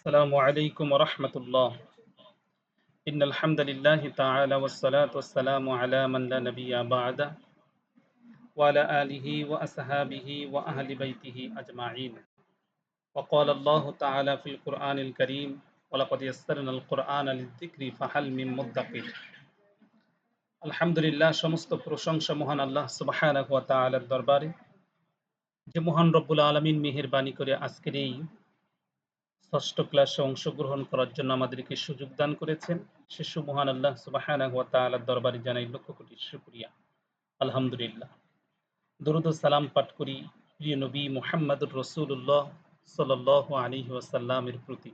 السلام عليكم ورحمة الله. إن الحمد لله تعالى والصلاة والسلام على من لا نبي بعده وعلى آله وأصحابه وأهل بيته أجمعين. وقال الله تعالى في القرآن الكريم ولقد يسرنا القرآن للذكر فهل من مدكر. আলহামদুলিল্লাহ, সমস্ত প্রশংসা মহান আল্লাহ সুবহানাহু ওয়া তাআলার দরবারে, যে মহান রব্বুল আলামিন মেহেরবানি করে আজকের এই ষষ্ঠ ক্লাসে অংশগ্রহণ করার জন্য আমাদেরকে সুযোগ দান করেছেন। সে মহান আল্লাহ সুবহানাহু ওয়া তাআলার দরবারে জানাই লক্ষ কোটি শুকরিয়া। আলহামদুলিল্লাহ, দরুদ ও সালাম পাঠ করি প্রিয় নবী মুহাম্মদুর রাসূলুল্লাহ সাল্লাল্লাহু আলাইহি ওয়াসাল্লামের প্রতি।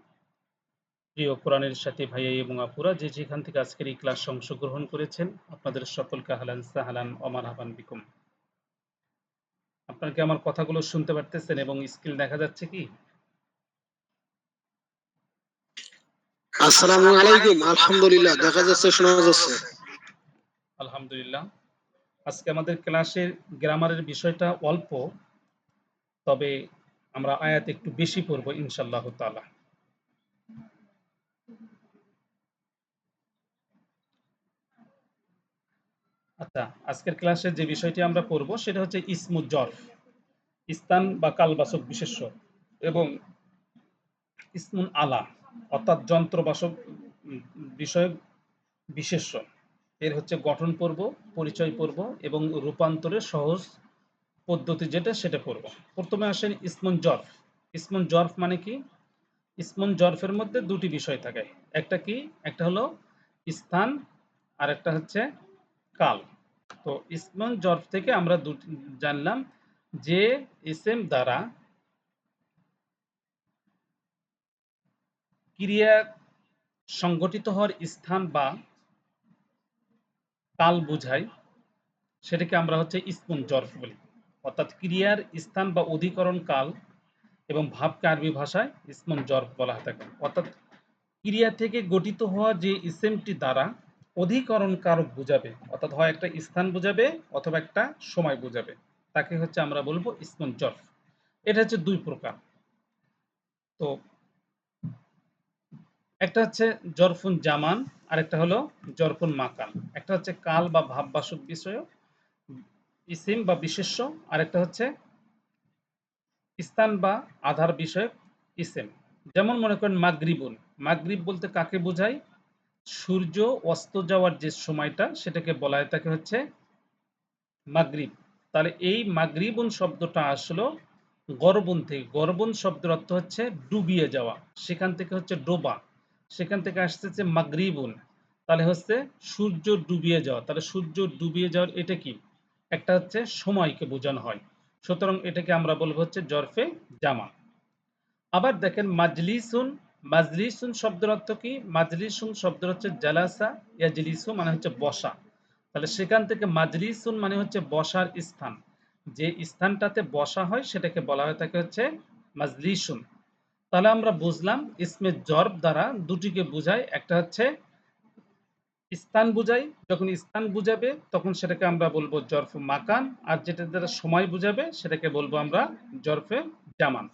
প্রিয় কোরআনের সাথে ভাইয়া এবং আপুরা, যে যেখান থেকে আজকের এই ক্লাসে অংশগ্রহণ করেছেন, আপনাদের সকলকে আহলান সাহলান ওয়া মারহাবান বিকুম। আপনারা কি আমার কথাগুলো শুনতে পারতেছেন এবং স্ক্রিন দেখা যাচ্ছে কি? আসসালামু আলাইকুম। আলহামদুলিল্লাহ, দেখা যাচ্ছে, শোনা যাচ্ছে। আলহামদুলিল্লাহ, আজকে আমাদের ক্লাসের গ্রামারের বিষয়টা অল্প, তবে আমরা আয়াত একটু বেশি পড়ব ইনশাআল্লাহ তাআলা। আচ্ছা, আজকের ক্লাসে যে বিষয়টি আমরা পড়ব সেটা হচ্ছে ইসমুজ জরফ, স্থান বা কালবাচক বিশেষ্য, এবং ইসমুন আলা অর্থাৎ যন্ত্রবাচক বিষয়ক বিশেষ্য। এর হচ্ছে গঠন পর্ব, পরিচয় পর্ব এবং রূপান্তরের সহজ পদ্ধতি যেটা সেটা পড়ব। প্রথমে আসেন ইসমুন জরফ। ইসমুন জরফ মানে কি? ইসমুন জরফের মধ্যে দুটি বিষয় থাকে। একটা কি? একটা হলো স্থান, আর একটা হচ্ছে কাল। তো ইসমুন জরফ থেকে আমরা জানলাম যে ইসেম দ্বারা ক্রিয়া সংগঠিত হওয়ার স্থান বা কাল বোঝায়, সেটাকে আমরা হচ্ছে ইসমুন জরফ বলি। অর্থাৎ ক্রিয়ার স্থান বা অধিকরণ কাল এবং ভাবকে আরবি ভাষায় ইসমুন জরফ বলা হয়ে থাকে। অর্থাৎ ক্রিয়া থেকে গঠিত হওয়া যে ইসেমটি দ্বারা অধিকরণ কারক বোঝাবে, অর্থাৎ হয় একটা স্থান বোঝাবে অথবা একটা সময় বোঝাবে, তাকে হচ্ছে আমরা বলবো ইসমুন জরফ। এটা হচ্ছে দুই প্রকার। তো একটা হচ্ছে জরফুন জামান, আর একটা হলো জরফুন মাকান। একটা হচ্ছে কাল বা ভাববাচক বিষয় ইসিম বা বিশেষ্য, আর একটা হচ্ছে স্থান বা আধার বিষয়ক ইসেম। যেমন মনে করেন মাগরিবুন, মাগরিব বলতে কাকে বোঝায়? সূর্য অস্ত যাওয়ার যে সময়টা সেটাকে বলা হয় তাকে হচ্ছে মাগরিব। তাহলে এই মাগরিবুন শব্দটা আসলো গরবুন থেকে। গরবুন শব্দের অর্থ হচ্ছে ডুবিয়ে যাওয়া, সেখান থেকে হচ্ছে ডোবা, সেখান থেকে আসতেছে মাগরিবুন। তাহলে হচ্ছে সূর্য ডুবিয়ে যাওয়া। তাহলে সূর্য ডুবিয়ে যাওয়ার এটা কি? একটা হচ্ছে সময়কে বোঝানো হয়। সুতরাং এটাকে আমরা বলবো হচ্ছে জরফে জামা। আবার দেখেন মাজলিসুন, মাজলিসুন শব্দের অর্থ কি? মাজলিসুন শব্দের হচ্ছে জালাসা ইয়াজলিসু মানে হচ্ছে বসা। তাহলে সেখান থেকে মাজলিসুন মানে হচ্ছে বসার স্থান, যে স্থানটাতে বসা হয় সেটাকে বলা হয় থাকে হচ্ছে মাজলিসুন। তাহলে আমরা বুঝলাম ইসমে জরব দ্বারা দুটিকে বোঝায়। একটা হচ্ছে স্থান বুঝাই, যখন স্থান বুঝাবে তখন সেটাকে আমরা বলবো জরফ মাকান, আর যেটা দ্বারা সময় বুঝাবে সেটাকে বলবো আমরা জরফে জামান।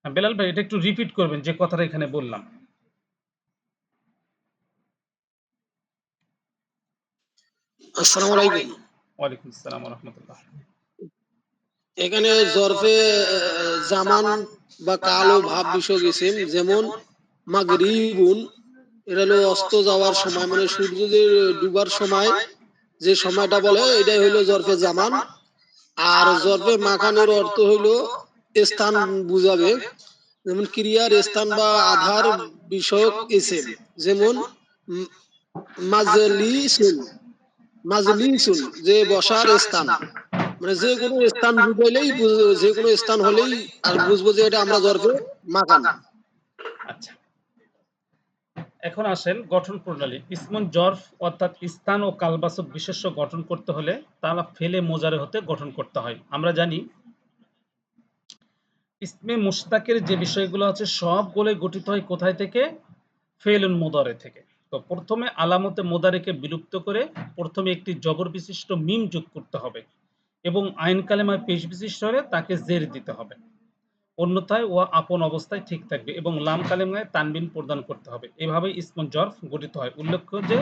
বেলাল ভাই, এটা একটু রিপিট করবেন যে কথাটা এখানে বললাম। আসসালামু আলাইকুম। ওয়ালাইকুম আসসালাম ওয়া রাহমাতুল্লাহ। এখানে জরফে জামান বা কাল ও ভাব বিষয়ক ইসিম, যেমন মাগরিবুন, এটা হলো অস্ত যাওয়ার সময়, মানে সূর্য যে ডুবার সময় যে সময়টা বলে, এটাই হইলো জরফে জামান। আর জরফে মাকানের অর্থ হইলো স্থান বুঝাবে, যেমন ক্রিয়ার স্থান বা আধার বিষয়ক ইসিম, যেমন মাজলিসুন। মাজলিসুন যে বসার স্থান, মানে যে কোনো স্থান বুঝাইলেই, যে কোনো স্থান হলেই আর বুঝবো যে এটা আমরা জরফে মাকান। আচ্ছা, এখন আসেন গঠন প্রণালী। ইসমুন জরফ অর্থাৎ স্থান ও কালবাচক বিশেষ্য গঠন করতে হলে তাহলে ফেলে মোজারে হতে গঠন করতে হয়। আমরা জানি ইসমে মুশতাকের যে বিষয়গুলো আছে সবগুলোই গঠিত হয় কোথায় থেকে? ফেলুন মুদারে থেকে। তো প্রথমে আলামতে মোদারেকে বিলুপ্ত করে প্রথমে একটি জবর বিশিষ্ট মিম যোগ করতে হবে এবং আইন কালেমায় পেশ বিশিষ্ট হলে তাকে জের দিতে হবে। অন্যথায় ও আপন অবস্থায় ঠিক থাকবে এবং লাম কালেমায় তানবিন প্রদান করতে হবে। এভাবেই ইসমুল জরফ গঠিত হয়। উল্লেখ্য যে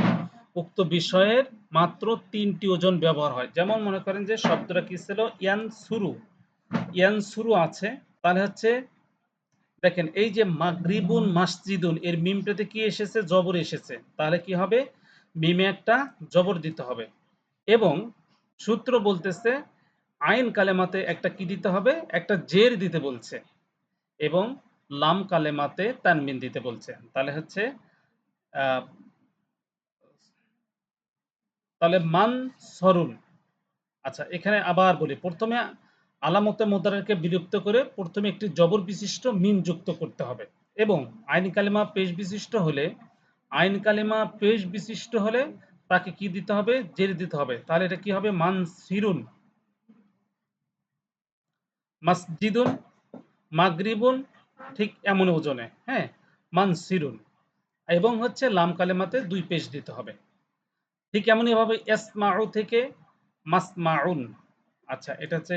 উক্ত বিষয়ের মাত্র ৩টি ওজন ব্যবহার হয়। যেমন মনে করেন যে শব্দটা কি ছিল ইয়ানসুরু, ইয়ানসুরু আছে, তাহলে হচ্ছে দেখেন এই যে মাগরিবুন মাসজিদুন এর মিমটাতে কি এসেছে? জবর এসেছে। তাহলে কি হবে? মিমে একটা জবর দিতে হবে এবং সূত্র বলতেছে আইন কালেমাতে একটা কি দিতে হবে? একটা জের দিতে বলছে এবং লাম কালেমাতে তানবিন দিতে বলছে। তাহলে হচ্ছে আহ, তাহলে মান সরুন। আচ্ছা, এখানে আবার বলি, প্রথমে আলামতে মোতারাকে বিলুপ্ত করে প্রথমে একটি জবর বিশিষ্ট মিম যুক্ত করতে হবে এবং আইন কালেমা পেশ বিশিষ্ট হলে তাকে কি দিতে হবে? জের দিতে হবে। তাহলে এটা কি হবে? মান সিরুন, মাসজিদুন, মাগরিবুন, ঠিক এমন ওজনে, হ্যাঁ, মান সিরুন এবং হচ্ছে লাম কালেমাতে ২ পেশ দিতে হবে। ঠিক এমনইভাবে ইসমাউ থেকে মাসমাউন। আচ্ছা, এটা হচ্ছে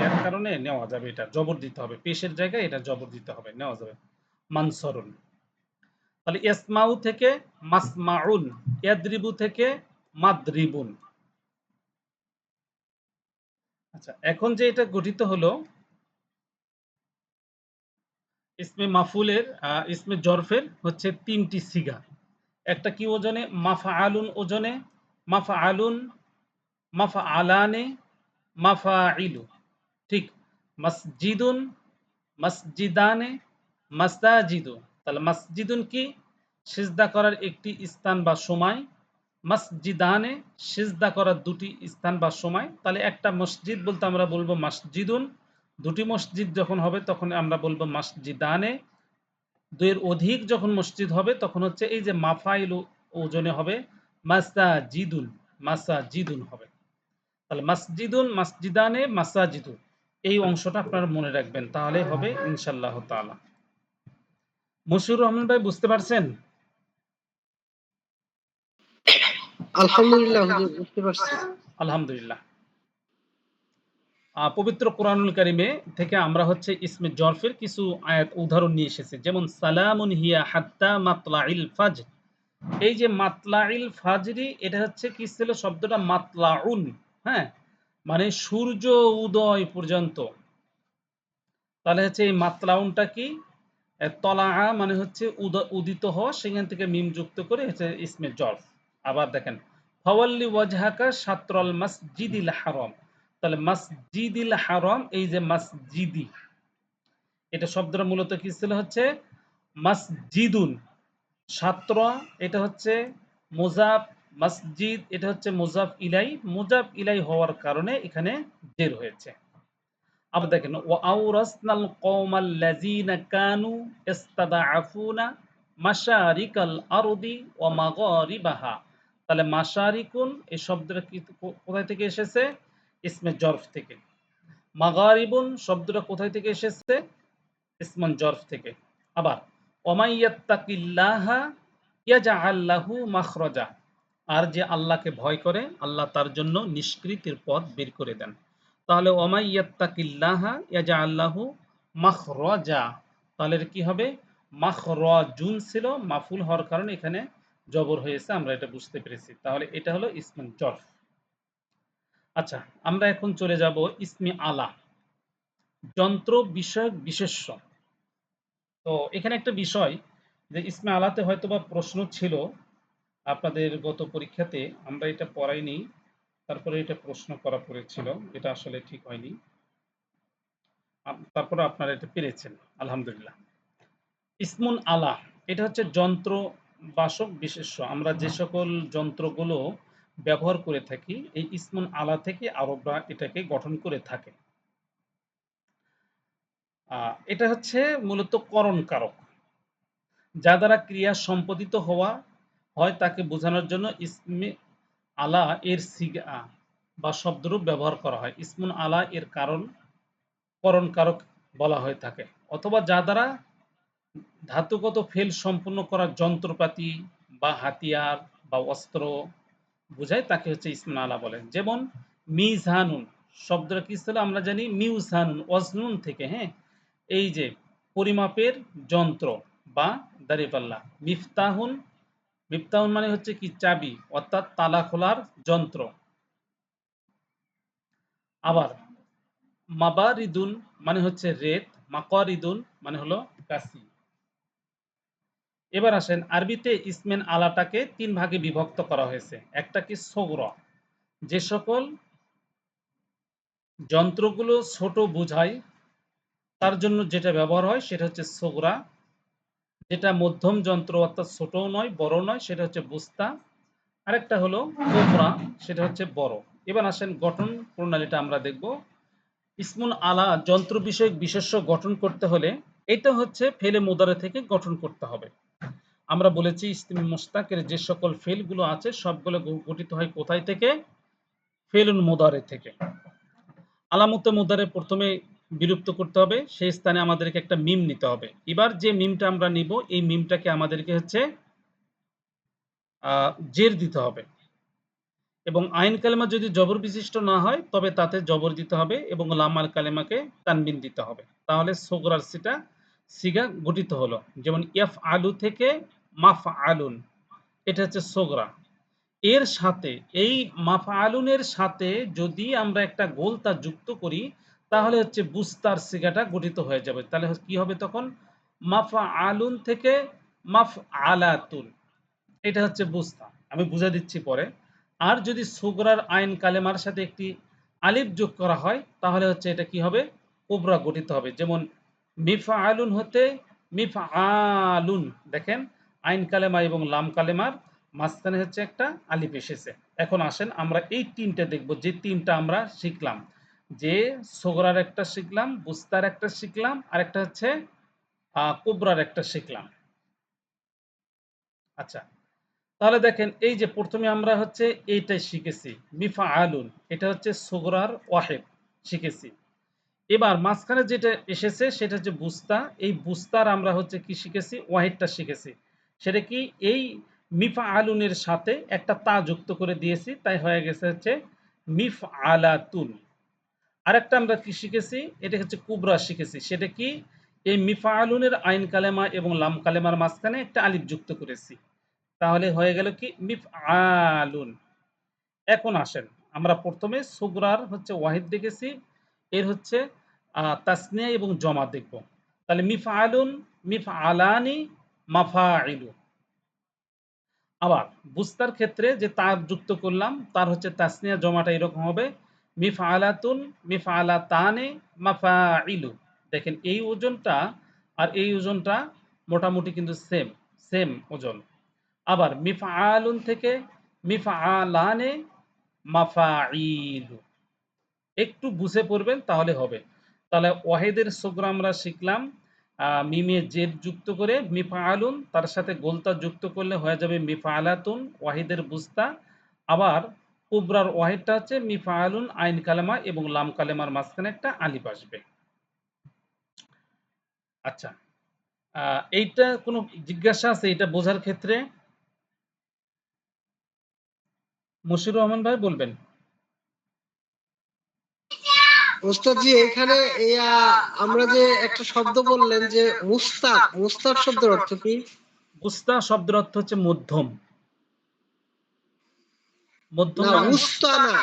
এর কারণে নেওয়া যাবে, এটা জবর দিতে হবে। পেশের জায়গায় এটা জবর দিতে হবে, নেওয়া যাবে। মানসরুন। তাহলে ইসমাউ থেকে মাসমাউন, ইয়াদরিবু থেকে মাদরিবুন। আচ্ছা, এখন যে এটা গঠিত হলো ইসমে মাফুলের ইসমে জরফের হচ্ছে ৩টি সিগা। একটা কি ওজনে? মাফআলুন ওজনে, মাফআলুন, মাফআলানে, মাফাইলু। ঠিক মসজিদুন, মসজিদানে, মাসাজিদু। তাহলে মসজিদুন কি? সিজদা করার একটি স্থান বা সময়। মসজিদানে সিজদা করার ২টি স্থান বা সময়। তাহলে একটা মসজিদ বলতে আমরা বলবো মসজিদুন, ২টি মসজিদ যখন হবে তখন আমরা বলবো মসজিদানে, ২ এর অধিক যখন মসজিদ হবে তখন হচ্ছে এই যে মাফাইলু ওজনে হবে মাসাজিদুন, মাসাজিদুন হবে। তাহলে মাসজিদুন, মাসজিদানে, মাসাজিদু, এই অংশটা আপনারা মনে রাখবেন, তাহলে হবে ইনশাআল্লাহ তাআলা। মশিউর রহমান ভাই বুঝতে পারছেন? আলহামদুলিল্লাহ হুজুর, বুঝতে পারছি। আলহামদুলিল্লাহ। পবিত্র কোরআনুল কারিমে থেকে আমরা হচ্ছে ইসমে জরফের কিছু আয়াত উদাহরণ নিয়ে এসেছি। যেমন সালামুন হিয়া হাত্তা মাতলাইল ফাজর। এই যে মাতলাইল ফাজরি, এটা হচ্ছে কি ছিল? শব্দটা মাতলাউন, হ্যাঁ, মানে সূর্য উদয় পর্যন্ত। তাহলে হচ্ছে এই মাতলাউনটা কি? তলা মানে হচ্ছে উদিত হওয়া, সেখান থেকে মিম যুক্ত করে হচ্ছে ইসমে জরফ। আবার দেখেন ফাওয়াল্লি ওয়াজহাকা শাতরাল মাসজিদিল হারাম। তাহলে মাসজিদিল হারাম, এই যে মাসজিদি, এটা শব্দটা মূলত কি ছিল? হচ্ছে মাসজিদুন। ছাত্র, এটা হচ্ছে মুজাফ, মসজিদ এটা হচ্ছে মুজাফ ইলাই। মুজাফ ইলাই হওয়ার কারণে এখানে জের হয়েছে। আবার দেখেন ওয়া আওরাসনাল কওমাল্লাযিনা কানু ইস্তাদআফুনা মাশারিকাল আরদি ওয়া মাগারিবাহা। তাহলে মাশারিকুন এই শব্দটা কি কোথায় থেকে এসেছে? ইসমে জরফ থেকে। মাগারিবুন শব্দটা কোথায় থেকে এসেছে? ইসমন জরফ থেকে। আবার ওমাই ইয়াত্তাকিল্লাহা ইয়াজআল লাহু মাখরাজা। আর যে আল্লাহকে ভয় করে আল্লাহ তার জন্য নিষ্কৃতির পথ বের করে দেন। তাহলে ওমাই ইয়াত্তাকিল্লাহা ইয়াজআল লাহু মাখরাজা। তাহলে এর কি হবে? মাখরাজুন ছিল, মাফুল হওয়ার কারণে এখানে জবর হয়েছে, আমরা এটা বুঝতে পেরেছি। তাহলে এটা হলো ইসমুল জরফ। আচ্ছা, আমরা এখন চলে যাব ইসমে আলা, যন্ত্র বিষয়ক বিশেষ্য। তো এখানে একটা বিষয় যে ইসমে আলাতে হয়তোবা প্রশ্ন ছিল আপনাদের গত পরীক্ষাতে, আমরা এটা পড়াইনি, তারপরে এটা প্রশ্ন করা পড়েছিল, এটা আসলে ঠিক হয়নি। তারপরে আপনারা এটা পেরেছেন, আলহামদুলিল্লাহ। ইসমুন আলা, এটা হচ্ছে যন্ত্র বাসক বিশেষ্য। আমরা যে সকল যন্ত্রগুলো ব্যবহার করে থাকি এই ইসমুন আলা থেকে আরবরা এটাকে গঠন করে থাকে। এটা হচ্ছে মূলত করণ কারক, যা দ্বারা ক্রিয়া সম্পাদিত হওয়া হয় তাকে বোঝানোর জন্য ইসমে আলা এর সিগা বা শব্দরূপ ব্যবহার করা হয়। ইসমুন আলা এর কারণ করণ কারক বলা হয়ে থাকে, অথবা যা দ্বারা ধাতুগত ফেল সম্পূর্ণ করার যন্ত্রপাতি বা হাতিয়ার বা অস্ত্র বোঝায় তাকে হচ্ছে ইসমুন আলা বলে। যেমন মিজানুন শব্দটা কি ছিল? আমরা জানি মিউজানুন ওয়াজনুন থেকে, হ্যাঁ, এই যে পরিমাপের যন্ত্র বা দাঁড়িপাল্লা। মিফতাহুন, মিফতাহুন মানে হচ্ছে কি চাবি, অর্থাৎ তালা খোলার যন্ত্র। আবার মাবারিদুন মানে হচ্ছে রেত, মাকারিদুন মানে হলো কাসি। এবার আসেন আরবিতে ইসমেন আলাটাকে ৩ ভাগে বিভক্ত করা হয়েছে। একটা কি সগরা, যে সকল যন্ত্রগুলো ছোট বোঝায় তার জন্য যেটা ব্যবহার হয় সেটা হচ্ছে সগরা। যেটা মধ্যম যন্ত্র অর্থাৎ ছোটও নয় বড় নয় সেটা হচ্ছে বুস্তা। আরেকটা হলো কোবরা, সেটা হচ্ছে বড়। এবার আসেন গঠন প্রণালীটা আমরা দেখব। ইসমুল আলা যন্ত্র বিষয়ক বিশেষ্য গঠন করতে হলে এটা হচ্ছে ফেলে মোদারে থেকে গঠন করতে হবে। আমরা বলেছি ইসমি মুস্তাকের যে সকল ফেলগুলো আছে সবগুলো গঠিত হয় কোথায় থেকে? ফেলুন মোদারে থেকে। আলামতে মোদারে প্রথমে বিলুপ্ত করতে হবে, সেই স্থানে আমাদেরকে একটা মিম নিতে হবে। এবার যে মিমটা আমরা নিব এই মিমটাকে আমাদেরকে হচ্ছে জের দিতে হবে এবং আইন কালেমা যদি জবর বিশিষ্ট না হয় তবে তাতে জবর দিতে হবে এবং লামাল কালেমাকে তানবিন দিতে হবে। তাহলে সোগরার সিগা গঠিত হলো। যেমন ইয়াফ আলু থেকে মাফ আলুন, এটা হচ্ছে সোগরা। এর সাথে এই মাফআলুনের সাথে যদি আমরা একটা গোলতা যুক্ত করি তাহলে হচ্ছে বুস্তার সিগাটা গঠিত হয়ে যাবে। তাহলে কি হবে তখন? মাফআলুন থেকে মাফআলাতুন, এটা হচ্ছে বুস্তা। আমি বুঝা দিচ্ছি পরে। আর যদি সুগরার আইন কালেমার সাথে একটি আলিফ যোগ করা হয় তাহলে হচ্ছে এটা কি হবে? কুবরা গঠিত হবে। যেমন মিফআলুন হতে মিফআলুন, দেখেন আইন কালেমা এবং লাম কালেমার মাঝখানে হচ্ছে একটা আলিফ এসেছে। এখন আসেন আমরা এই তিনটা দেখব, যে তিনটা আমরা শিখলাম, যে সোগরার একটা শিখলাম, বুস্তার একটা শিখলাম, আর একটা হচ্ছে কুবরার একটা শিখলাম। আচ্ছা, তাহলে দেখেন এই যে প্রথমে আমরা হচ্ছে এইটাই শিখেছি মিফআলুন, এটা হচ্ছে সুগরার ওয়াহিদ শিখেছি। এবার মাঝখানে যেটা এসেছে সেটা হচ্ছে বুস্তা, এই বুস্তার আমরা হচ্ছে কি শিখেছি? ওয়াহিদটা শিখেছি। সেটা কি? এই মিফআলুনের সাথে একটা তা যুক্ত করে দিয়েছি, তাই হয়ে গেছে হচ্ছে মিফআলাতুন। আরেকটা আমরা কি শিখেছি? এটা হচ্ছে কুবরা শিখেছি। সেটা কি? এই মিফআলুনের আইন কালেমা এবং লাম কালেমার মাঝখানে একটা আলিফ যুক্ত করেছি, তাহলে হয়ে গেল কি? মিফআলুন। এখন আসেন আমরা প্রথমে সুগরার হচ্ছে ওয়াহিদ দেখেছি, এর হচ্ছে তাসনিয়া এবং জমা দেখব। তাহলে মিফআলুন, মিফআলানি, মাফাইলু। আবার বুস্তার ক্ষেত্রে যে তার যুক্ত করলাম তার হচ্ছে তাসনিয়া জমাটা এরকম হবে মিফআলাতুন, মিফআলাতানে, মাফাইলু। দেখেন এই ওজনটা আর এই ওজনটা মোটামুটি কিন্তু সেম, সেম ওজন। আবার মিফআলুন থেকে মিফআলানে, মাফাইলু। একটু বুঝে পড়বেন তাহলে হবে। তাহলে ওয়াহিদের সুগরা আমরা শিখলাম, মিমে জেদ যুক্ত করে মিফআলুন, তার সাথে গোলতা যুক্ত করলে হয়ে যাবে মিফআলাতুন, ওয়াহিদের বুস্তা। আবার কুবরার ওয়াহিদটা হচ্ছে মিফআলুন আইন কালেমা এবং লাম কালেমার মাঝখানে একটা আলিফ আসবে। আচ্ছা, এইটা কোনো জিজ্ঞাসা আছে এটা বোঝার ক্ষেত্রে? মশিউর রহমান ভাই বলবেন। ওস্তাদ জি, এখানে আমরা যে একটা শব্দ বললেন যে মুস্তাক, মুস্তাক শব্দের অর্থ কি? বুস্তা শব্দের অর্থ হচ্ছে মধ্যম। মধ্যম না, মানে উস্তা না,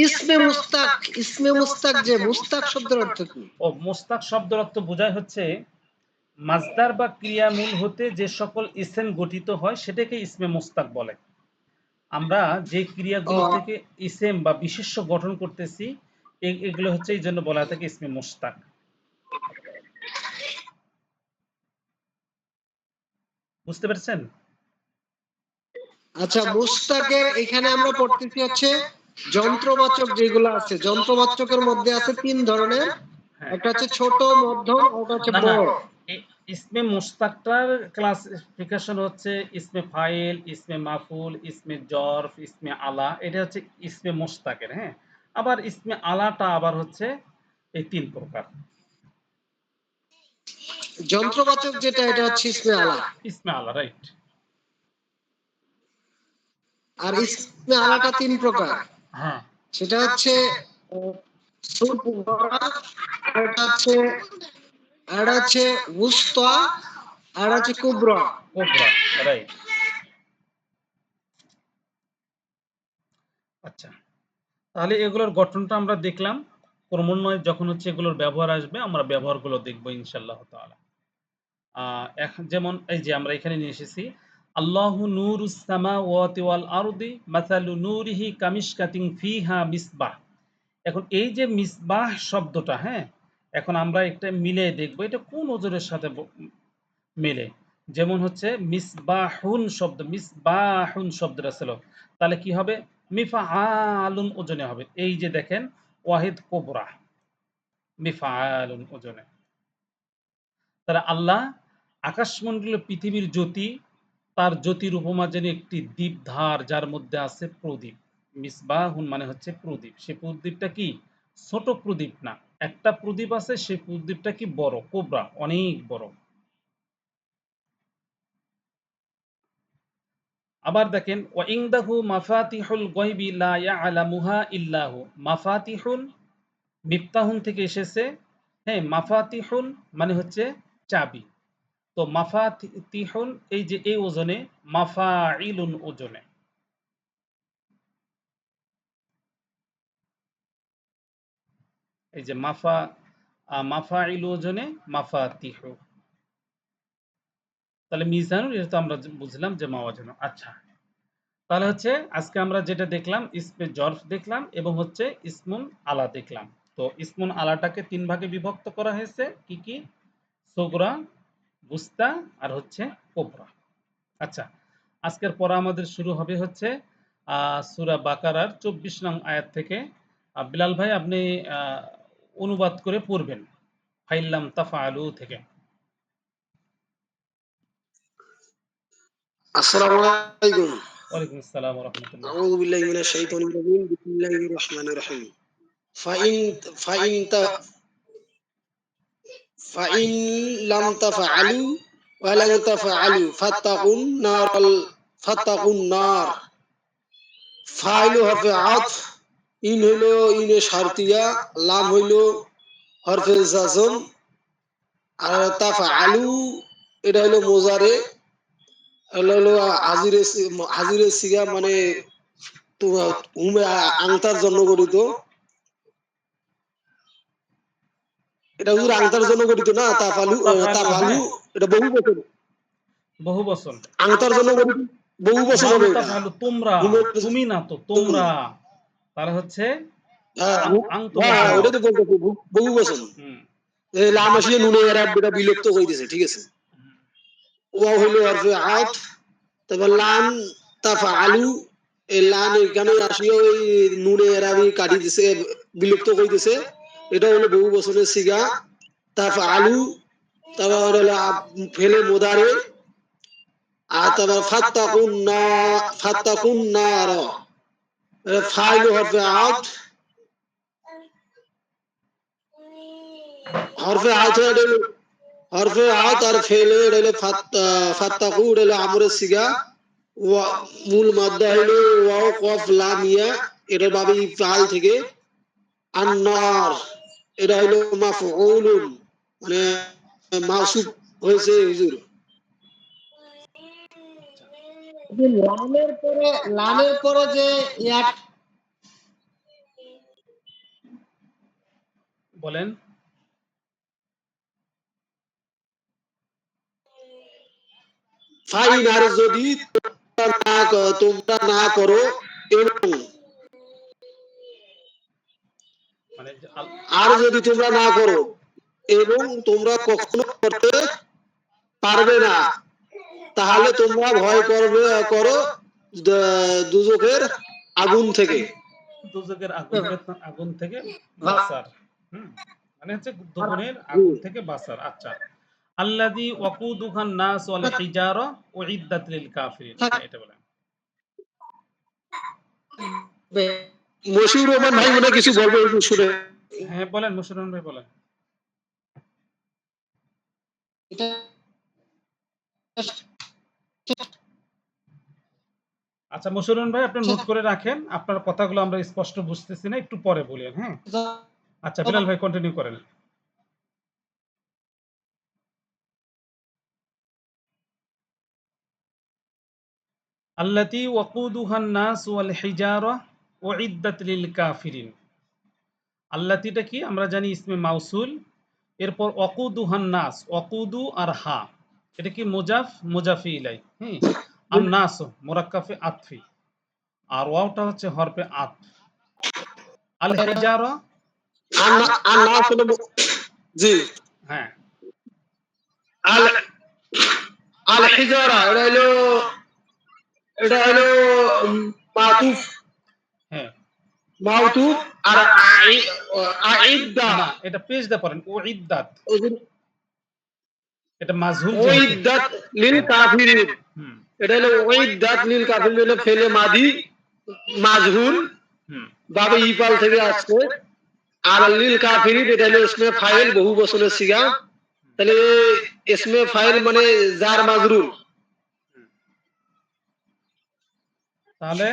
ইসমে মুস্তাক, ইসমে মুস্তাক, যে মুস্তাক শব্দের অর্থ কি? ও মোস্তাক শব্দের অর্থ বোঝায় হচ্ছে মাসদার বা ক্রিয়ামূল হতে যে সকল ইসেম গঠিত হয় সেটাকে ইসমে মোস্তাক বলে। আমরা যে ক্রিয়াগুলো ও, থেকে ইসেম বা বিশেষ্য গঠন করতেছি এগুলো হচ্ছে এই জন্য বলা থাকে ইসমে মোস্তাক। বুঝতে পেরেছেন? আচ্ছা, মুস্তাকের এখানে আমরা পড়তেছি হচ্ছে যন্ত্রবাচক যেগুলো আছে, যন্ত্রবাচকের মধ্যে আছে তিন ধরনের। হ্যাঁ, একটা হচ্ছে ছোট, মধ্যম, আর একটা হচ্ছে না না, বড়। ইসমে মোস্তাকটার ক্লাসিফিকেশন হচ্ছে ইসমে ফাইল, ইসমে মাফুল, ইসমে জরফ, ইসমে আলা, এটা হচ্ছে ইসমে মোস্তাকের। হ্যাঁ, আবার ইসমে আলাটা আবার হচ্ছে এই তিন প্রকার। যন্ত্রবাচক যেটা, এটা হচ্ছে ইসমে আলা। ইসমে আলা, রাইট। আর ইসমে আলাটা তিন প্রকার। হ্যাঁ, সেটা হচ্ছে সুগরা, এটা হচ্ছে উস্তা, আর হচ্ছে কুবরা। Cobra, right. আচ্ছা, তাহলে এগুলোর গঠনটা আমরা দেখলাম। ক্রমান্বয়ে যখন হচ্ছে এগুলোর ব্যবহার আসবে আমরা ব্যবহারগুলো দেখব ইনশাআল্লাহ তাআলা। যেমন এই যে আমরা এখানে নিয়ে এসেছি, আল্লাহু নূরুস সামাওয়াতি ওয়াল আরদি মাসালু নূরিহি কামিশকাতিন ফিহা মিসবাহ। এখন এই যে মিসবাহ শব্দটা, হ্যাঁ, এখন আমরা একটা মিলে দেখব এটা কোন ওজনের সাথে মেলে। যেমন হচ্ছে মিসবাহুন শব্দটা ছিল, তাহলে কি হবে? মিফআলুন ওজনে হবে। এই যে দেখেন, ওয়াহিদ কোবরা, মিফআলুন ওজনে। তাহলে আল্লাহ আকাশমণ্ডলীয় পৃথিবীর জ্যোতি, তার জ্যোতির উপমা যেন একটি দীপধার যার মধ্যে আছে প্রদীপ। মিসবাহুন মানে হচ্ছে প্রদীপ। সেই প্রদীপটা কি ছোট প্রদীপ না, একটা প্রদীপ আছে, সেই প্রদীপটা কি বড়, কোবরা, অনেক বড়। আবার দেখেন, ওয়া ইনদাহু মাফাতিহুল গায়বি লা ইয়ালামুহা ইল্লাহু। মাফাতিহুন মিফতাহুন থেকে এসেছে, হ্যাঁ, মাফাতিহুন মানে হচ্ছে চাবি। তো মাফাতিহুন এই যে এই ওজনে, মাফাইলুন ওজনে। এই যে মাফাইলু ওজনে মাফাতিহু। তাহলে মিজানুন এটা তো আমরা বুঝলাম যে মাওয়াজেন। আচ্ছা, তাহলে হচ্ছে আজকে আমরা যেটা দেখলাম ইসমে জরফ দেখলাম এবং হচ্ছে ইসমুন আলা দেখলাম। তো ইসমুন আলাটাকে তিন ভাগে বিভক্ত করা হয়েছে, কি কি? সোগরা, বুস্তা আর হচ্ছে কোবরা। আচ্ছা, আজকের পড়া আমাদের শুরু হবে হচ্ছে সূরা বাকারার ২৪ নং আয়াত থেকে। বিলাল ভাই আপনি অনুবাদ করে পড়বেন, ফাইল্লাম তাফআলু থেকে। আসসালামু আলাইকুম। ওয়ালাইকুম আসসালাম ওয়া রাহমাতুল্লাহ। আউযু বিল্লাহি মিনাশ শাইতানির রাজিম। বিসমিল্লাহির রহমানির রহিম। ফাইন ফাইন তা ফাইন লাম তাফআলু ওয়া লান তাফআলু ফাত্তাকুন নার। ফাইলু হরফে আতফ, ইন হইল ইনে শারতিয়া, লাম হইল হরফে জাজম, আর তাফআলু এটা হইল মোজারে, এটা হইল হাজিরে সিগা, মানে হুমে আংতার জন্য গঠিত। এটা হুজুর আংতার জন্য গঠিত না, তাফআলু, তাফালু হ্যাঁ, এটা বহু বছর বহু বচন। আংতার জন্য গঠিত, বহু বছর লাম হবে এটা। তাফআলু তোমরা, হুমে তুমি না তো, তোমরা। তাহলে হচ্ছে হ্যাঁ আনতুম হ্যাঁ হ্যাঁ, তোমরা। ওটাই তো বলতেছি, বহু বছর। হুম। এই লাম আসিয়ে নুনে এরাব এটা বিলুপ্ত হইতেছে, ঠিক আছে। ওয়া হইল হরফে আত, তারপর লান তাফআলু, এই লান এখানে আসিয়ে ওই নুনে এরাবি কাটি দিছে, বিলুপ্ত হইতেছে। এটা হলো বহু বছরের সিগা। তাফআলু, তারপর হলো ফেলে মোদারে, আর তারপর ফাত্তাকুন নার, ফাইলু হরফে আত, হরফে আত হরফে আত আর ফেলে এটা হলো ফাত্তাকু, এটা হলো আমরের সিগা। মূল মাদ্দা হইলো ওয়াও কফ লাম ইয়া, এটার বাবে ইফআল থেকে। আন্নার এটা হইলো মাফউলুন, মানে মাউসুফ হয়েছে হুজুর। লামের পরে যে এক বলেন। ফাইন, আর যদি তোমরা না করো, এবং মানে আর যদি তোমরা না করো, এবং তোমরা কখনো করতে পারবে না, তাহলে তোমরা ভয় করো দুজকের আগুন থেকে। দুজকের আগুন থেকে বাঁচার। হুম, মানে হচ্ছে দুজনের আগুন থেকে বাঁচার। আচ্ছা, আল্লাযী ওয়াকুদুহান নাস ওয়াল হিজারা উইদ্দাত লিল কাফিরিন, হ্যাঁ, এটা বলেন। মশিউর রহমান ভাই মনে কিছু বলবে একটু শুনে। হ্যাঁ বলেন, মুশাররফ ভাই বলেন। আচ্ছা মুশাররফ ভাই, আপনি নোট করে রাখেন, আপনার কথাগুলো আমরা স্পষ্ট বুঝতেছি না, একটু পরে বলেন, হ্যাঁ। আচ্ছা বিলাল ভাই কন্টিনিউ করেন। আল্লাতী ওয়াকুদুহান নাস ওয়াল হিজারা উইদ্দাত লিল কাফিরিন। আল্লাতিটা কি আমরা জানি ইসমে মাউসুল, এরপর ওয়াকুদুহান নাস, ওয়াকুদু আর হা, এটা কি মুজাফ মুজাফি ইলাই, হ্যাঁ। আর নাস মুরাক্কাফে আতফি, আর ওয়াওটা হচ্ছে হরফে আতফ। আল হিজারা, আর না আসলে জি হ্যাঁ আল আল হিজারা এটা হলো মাতুফ হ্যাঁ মাতুফ আর আইদা না, এটা পেশ দা পারেন উইদ্দাত, এটা মাজহুল যেহেতু। ওইদাত লিল কাফিরিন। হুম এটা হলো ওইদাত লিল কাফিরিন, হলো ফেলে মাদি মাজহুল হুম বাবে ইফাল থেকে আসছে। আর লিল কাফিরিন এটা হলো ইসমে ফাইল বহু বচনের সিগা। তাহলে ইসমে ফাইল মানে জার মাজরুর। তাহলে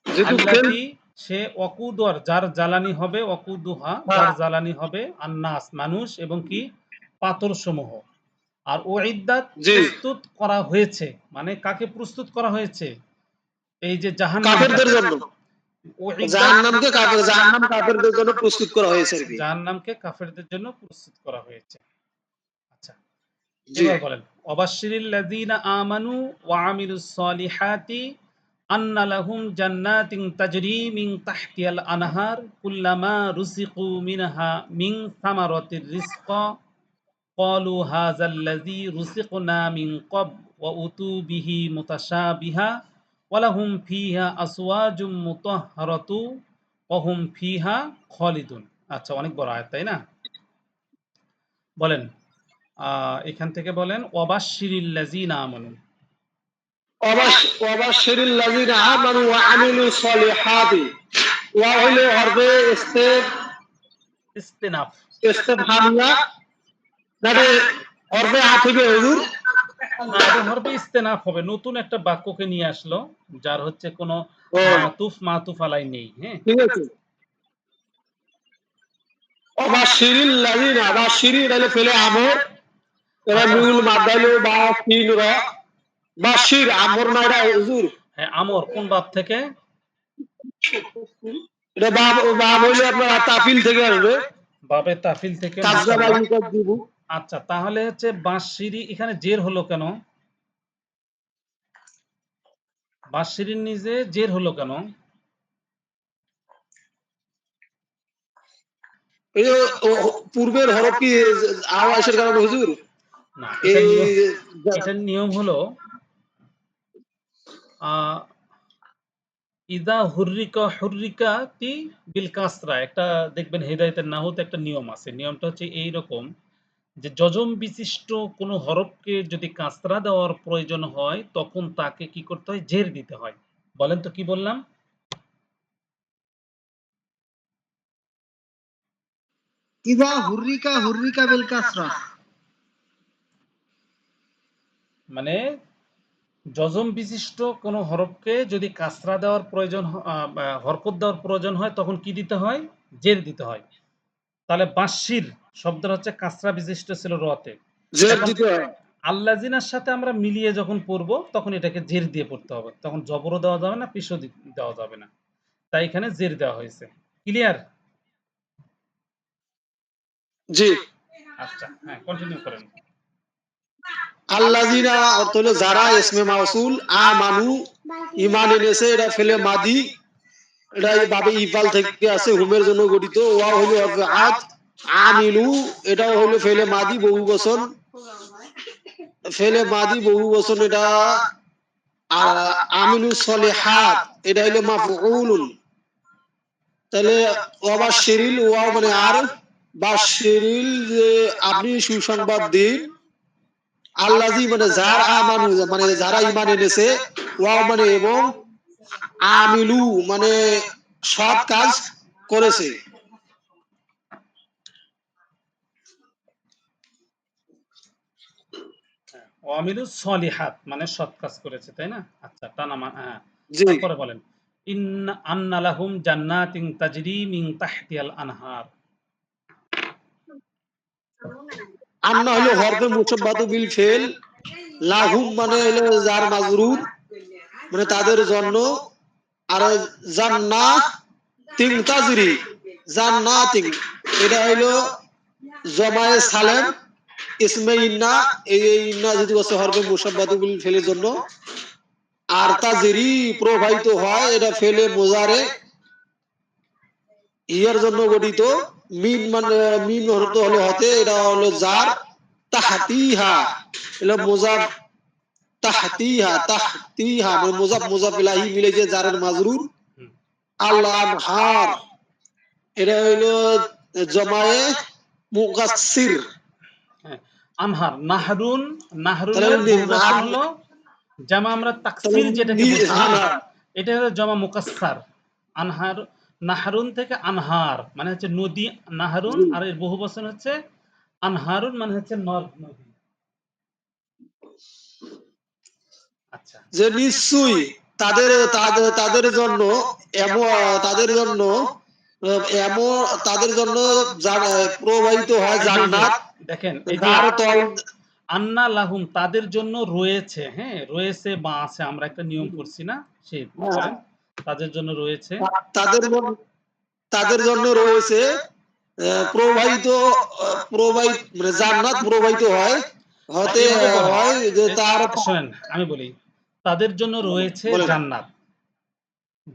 যেহেতু ফেল আল্লাতি সে ওয়াকুদুয়ার যার জ্বালানি হবে, ওয়াকুদুহা যার জ্বালানি হবে, আন্নাস মানুষ এবং কি পাথর সমূহ। আর উইদ্দাত জি প্রস্তুত করা হয়েছে, মানে কাকে প্রস্তুত করা হয়েছে? এই যে কাফেরদের জাহান্নামটাকে। জন্য উইদ্দাত জাহান্নামকে জাহান্নাম কাফেরদের জন্য প্রস্তুত করা হয়েছে আর কি। জাহান্নামকে কাফেরদের জন্য প্রস্তুত করা হয়েছে। আচ্ছা, জি এবার বলেন অবাশশিরিল লাযীনা আমানু ওয়া আমিলুস সলিহাতি আন্না লাহুম জান্নাতিন তাজরি মিন তাহতিহাল আনহার কুল্লামা রুযিকু মিনহা মিন সামারাতির রিজকা ক্বালু হাযাল্লাযী রুযিকনা মিন ক্বাবল ওয়া উতু বিহি মুতাশাবিহা ওয়া লাহুম ফিহা আসওয়াজুম মুতাহহারাতু ওয়া হুম ফিহা খালিদুন। আচ্ছা, অনেক বড় আয়াত, তাই না? বলেন এখান থেকে বলেন ওয়াবাশশিরিল লাযীনা আমানু। ওয়াবাশশিরিল লাযীনা আমানু ওয়া আমিলুস সলিহাতি। ওয়া হইলো হরফে ইস্তেনাফ। ইস্তেফহামিয়া, নাটে হরফে আতিফে হুজুর। না, এটা হরফে ইস্তেনাফ হবে, নতুন একটা বাক্যকে নিয়ে আসলো যার হচ্ছে কোনো ও মাতুফ আলাই নেই, হ্যাঁ। ঠিক আছে। ওয়াবাশশিরিল লাযীনা, বাশশিরি এটা হলো ফেলে আমর, এরা আচ্ছা, নুন মাদাইলো বা তিন র। বাশশির আমর না এটা হুজুর। হ্যাঁ আমর কোন বাপ থেকে? এটা বাব বাব হইলো আপনার তাফিল থেকে আসবে। বাবে তাফিল থেকে, কাজদাবা মাশাআল্লাহ। ইউকাদিবু। আচ্ছা, তাহলে হচ্ছে বাঁশশিরি এখানে জের হলো কেন? বাঁশশিরির নিজে জের হলো কেন? এই যে পূর্বের হরফ কি আওয়াজের কারণে হুজুর? না, এই এটার নিয়ম হলো আহ ইদা হুররিকাতি বিল কাসরা, একটা দেখবেন হেদায়েতের নাহুতে একটা নিয়ম আছে। নিয়মটা হচ্ছে এইরকম যে যজম বিশিষ্ট কোনো হরফকে যদি কাসরা দেওয়ার প্রয়োজন হয় তখন তাকে কি করতে হয়? জের দিতে হয়। বলেন তো কি বললাম? ইদা হুররিকা বিল কাসরা। মানে যজম বিশিষ্ট কোনো হরফকে যদি কাসরা দেওয়ার প্রয়োজন হরকত দেওয়ার প্রয়োজন হয় তখন কি দিতে হয়? জের দিতে হয়। তাহলে বাঁশির শব্দটা হচ্ছে কাসরা বিশিষ্ট ছিল রতে। জের এখন দিতে হয়। আল্লাজিনার সাথে আমরা মিলিয়ে যখন পড়বো তখন এটাকে জের দিয়ে পড়তে হবে, তখন জবরও দেওয়া যাবে না, পিছও দেওয়া যাবে না, তাই এখানে জের দেওয়া হয়েছে। ক্লিয়ার? জি। আচ্ছা, হ্যাঁ কন্টিনিউ করেন। আল্লাযিনা অর্থ হলো যারা, ইসমে মাউসুল। আমানু ঈমান এনেছে, এটা ফেলে মাদি, এটা বাবে ইফাল থেকে আছে, হুমের জন্য গঠিত। ওয়া হইলো হরফে আত। আমিলু এটাও হইলো ফেলে মাদি বহু বচন, ফেলে মাদি বহু বচন এটা। আর আমিলু সলিহাত এটা হইলো মাফউলুন। তাহলে ওয়াবাশশিরিল ওয়াও মানে আর, বাশশিরিল যে আপনি সুসংবাদ দিন। আল্লাযী মানে যার, আমানু মানে যারা ঈমান এনেছে, ওয়াও মানে এবং, আমিলু মানে সৎ কাজ করেছে। ওয়ামিলুস সলিহাত মানে সৎ কাজ করেছে, তাই না? আচ্ছা, হ্যাঁ। জি। তারপরে বলেন ইন্না আন্না লাহুম জান্নাতিন তাজরি মিন তাহতিহাল আনহার। আন্না হলো হরফে মুসাব্বাতু বিল ফেল, লাহুম মানে হলো যার মাজরুর, মানে তাদের জন্য, আর জান্নাতিন তাজরি, জান্নাতিন এটা হইলো জমায়ে সালেম ইসমে ইন্না, এই ইন্না যদি বসে হরফে মুসাব্বাতুল ফেলের জন্য, আর তাজরি প্রবাহিত হয়, এটা ফেলে মোজারে ইয়ার জন্য গঠিত। মিন মানে মিন অর্থ হলো হতে, এটা হলো জার, তাহতিহা এলো মুজাফ, তাহতিহা মানে মুজাফ মুজাফ ইলাহি মিলে যে জারের মাজরুর। হুম। আল্লাহ আনহার এটা হইলো জমায়ে মুকাসসির। হ্যাঁ, আনহার, নাহরুন, তাহলে নাহরুনের বহুবচন হলো জামা আমরা তাকসির যেটাকে বলছি, হ্যাঁ, এটা হলো জমা মুকাসসার। আনহার, নাহরুন থেকে আনহার মানে হচ্ছে নদী, নাহরুন, আর এর বহুবচন হচ্ছে আনহারুন মানে হচ্ছে নদ নদী। আচ্ছা, যে নিশ্চয়ই তাদের তাদের তাদের জন্য তাদের জন্য এমন তাদের জন্য প্রবাহিত হয় এই যে জান্নাত, দেখেন, এই যে যার তল আন্না লাহুম তাদের জন্য রয়েছে, হ্যাঁ রয়েছে বা আছে, আমরা একটা নিয়ম করছি না, সেই বলেন তাদের জন্য রয়েছে। তাদের তাদের জন্য রয়েছে প্রবাহিত প্রবাহিত মানে জান্নাত প্রবাহিত হয় হতে এইভাবে বলেন, হয় যে তার শোনেন আমি বলি, তাদের জন্য রয়েছে বলেন জান্নাত,